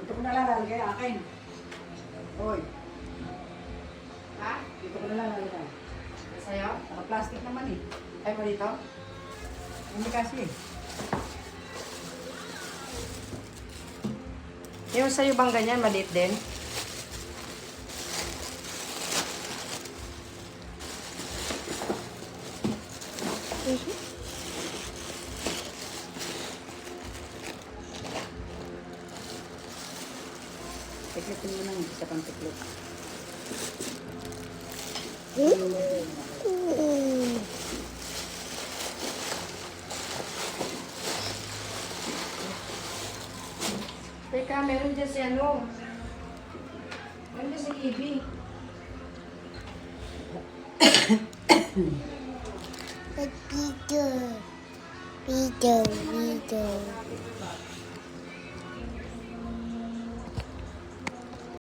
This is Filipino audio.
Dito ko na lang lalagay akin. Hoy. Ha? Dito ko na lang lalagay. Sa'yo? Naka-plastic naman eh. Ay, mo dito? Hindi kasi eh. Yung sa'yo bang ganyan, maliit din? Tiklitin mo lang isa pang tiklit. Teka, meron dyan si ano. Meron dyan si Kibi. Video.